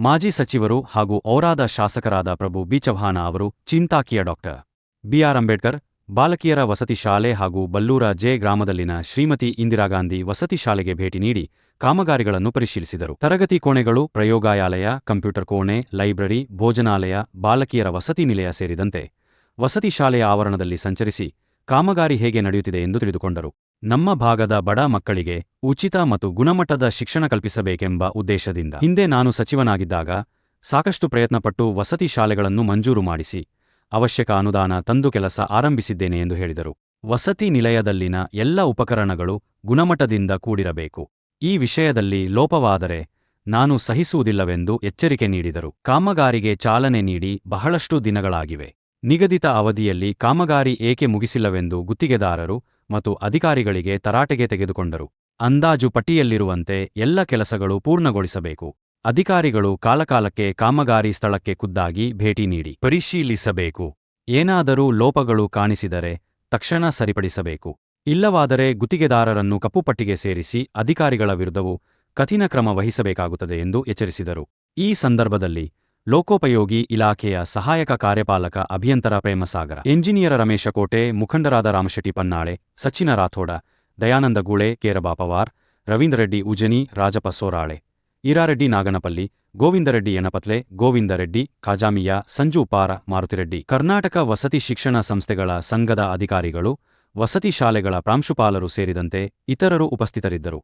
ಮಾಜಿ ಸಚಿವರು ಹಾಗೂ ಔರಾದ ಶಾಸಕರಾದ ಪ್ರಭು ಬಿ ಚವ್ಹಾಣ ಅವರು ಚಿಂತಾಕಿಯ ಡಾಕ್ಟರ್ ಬಿಆರ್ ಅಂಬೇಡ್ಕರ್ ಬಾಲಕಿಯರ ವಸತಿ ಶಾಲೆ ಹಾಗೂ ಬಲ್ಲೂರ ಜೆ ಗ್ರಾಮದಲ್ಲಿನ ಶ್ರೀಮತಿ ಇಂದಿರಾಗಾಂಧಿ ವಸತಿ ಶಾಲೆಗೆ ಭೇಟಿ ನೀಡಿ ಕಾಮಗಾರಿಗಳನ್ನು ಪರಿಶೀಲಿಸಿದರು. ತರಗತಿ ಕೋಣೆಗಳು, ಪ್ರಯೋಗಾಲಯ, ಕಂಪ್ಯೂಟರ್ ಕೋಣೆ, ಲೈಬ್ರರಿ, ಭೋಜನಾಲಯ, ಬಾಲಕಿಯರ ವಸತಿ ನಿಲಯ ಸೇರಿದಂತೆ ವಸತಿ ಶಾಲೆಯ ಆವರಣದಲ್ಲಿ ಸಂಚರಿಸಿ ಕಾಮಗಾರಿ ಹೇಗೆ ನಡೆಯುತ್ತಿದೆ ಎಂದು ತಿಳಿದುಕೊಂಡರು. ನಮ್ಮ ಭಾಗದ ಬಡ ಮಕ್ಕಳಿಗೆ ಉಚಿತ ಮತ್ತು ಗುಣಮಟ್ಟದ ಶಿಕ್ಷಣ ಕಲ್ಪಿಸಬೇಕೆಂಬ ಉದ್ದೇಶದಿಂದ ಹಿಂದೆ ನಾನು ಸಚಿವನಾಗಿದ್ದಾಗ ಸಾಕಷ್ಟು ಪ್ರಯತ್ನಪಟ್ಟು ವಸತಿ ಶಾಲೆಗಳನ್ನು ಮಂಜೂರು ಮಾಡಿಸಿ ಅವಶ್ಯಕ ಅನುದಾನ ತಂದು ಕೆಲಸ ಆರಂಭಿಸಿದ್ದೇನೆ ಎಂದು ಹೇಳಿದರು. ವಸತಿ ನಿಲಯದಲ್ಲಿನ ಎಲ್ಲ ಉಪಕರಣಗಳು ಗುಣಮಟ್ಟದಿಂದ ಕೂಡಿರಬೇಕು. ಈ ವಿಷಯದಲ್ಲಿ ಲೋಪವಾದರೆ ನಾನು ಸಹಿಸುವುದಿಲ್ಲವೆಂದು ಎಚ್ಚರಿಕೆ ನೀಡಿದರು. ಕಾಮಗಾರಿಗೆ ಚಾಲನೆ ನೀಡಿ ಬಹಳಷ್ಟು ದಿನಗಳಾಗಿವೆ. ನಿಗದಿತ ಅವಧಿಯಲ್ಲಿ ಕಾಮಗಾರಿ ಏಕೆ ಮುಗಿಸಿಲ್ಲವೆಂದು ಗುತ್ತಿಗೆದಾರರು ಮತ್ತು ಅಧಿಕಾರಿಗಳಿಗೆ ತರಾಟೆಗೆ ತೆಗೆದುಕೊಂಡರು. ಅಂದಾಜು ಪಟ್ಟಿಯಲ್ಲಿರುವಂತೆ ಎಲ್ಲ ಕೆಲಸಗಳು ಪೂರ್ಣಗೊಳಿಸಬೇಕು. ಅಧಿಕಾರಿಗಳು ಕಾಲಕಾಲಕ್ಕೆ ಕಾಮಗಾರಿ ಸ್ಥಳಕ್ಕೆ ಖುದ್ದಾಗಿ ಭೇಟಿ ನೀಡಿ ಪರಿಶೀಲಿಸಬೇಕು. ಏನಾದರೂ ಲೋಪಗಳು ಕಾಣಿಸಿದರೆ ತಕ್ಷಣ ಸರಿಪಡಿಸಬೇಕು. ಇಲ್ಲವಾದರೆ ಗುತ್ತಿಗೆದಾರರನ್ನು ಕಪ್ಪುಪಟ್ಟಿಗೆ ಸೇರಿಸಿ ಅಧಿಕಾರಿಗಳ ವಿರುದ್ಧವೂ ಕಠಿಣ ಕ್ರಮ ವಹಿಸಬೇಕಾಗುತ್ತದೆ ಎಂದು ಎಚ್ಚರಿಸಿದರು. ಈ ಸಂದರ್ಭದಲ್ಲಿ ಲೋಕೋಪಯೋಗಿ ಇಲಾಖೆಯ ಸಹಾಯಕ ಕಾರ್ಯಪಾಲಕ ಅಭಿಯಂತರ ಪ್ರೇಮಸಾಗರ, ಎಂಜಿನಿಯರ್ ರಮೇಶ ಕೋಟೆ, ಮುಖಂಡರಾದ ರಾಮಶೆಟ್ಟಿ ಪನ್ನಾಳೆ, ಸಚಿನ ರಾಥೋಡ, ದಯಾನಂದ ಗೂಳೆ, ಕೇರಬಾ ಪವಾರ್, ರವೀಂದ್ರ ರೆಡ್ಡಿ ಉಜನಿ, ರಾಜಪ್ಪ ಸೋರಾಳೆ, ಈರಾರೆಡ್ಡಿ ನಾಗನಪಲ್ಲಿ, ಗೋವಿಂದರೆಡ್ಡಿ ಯನಪತ್ಲೆ, ಗೋವಿಂದರೆಡ್ಡಿ, ಖಾಜಾಮಿಯಾ, ಸಂಜು ಉಪಾರ, ಮಾರುತಿರೆಡ್ಡಿ, ಕರ್ನಾಟಕ ವಸತಿ ಶಿಕ್ಷಣ ಸಂಸ್ಥೆಗಳ ಸಂಘದ ಅಧಿಕಾರಿಗಳು, ವಸತಿ ಶಾಲೆಗಳ ಪ್ರಾಂಶುಪಾಲರು ಸೇರಿದಂತೆ ಇತರರು ಉಪಸ್ಥಿತರಿದ್ದರು.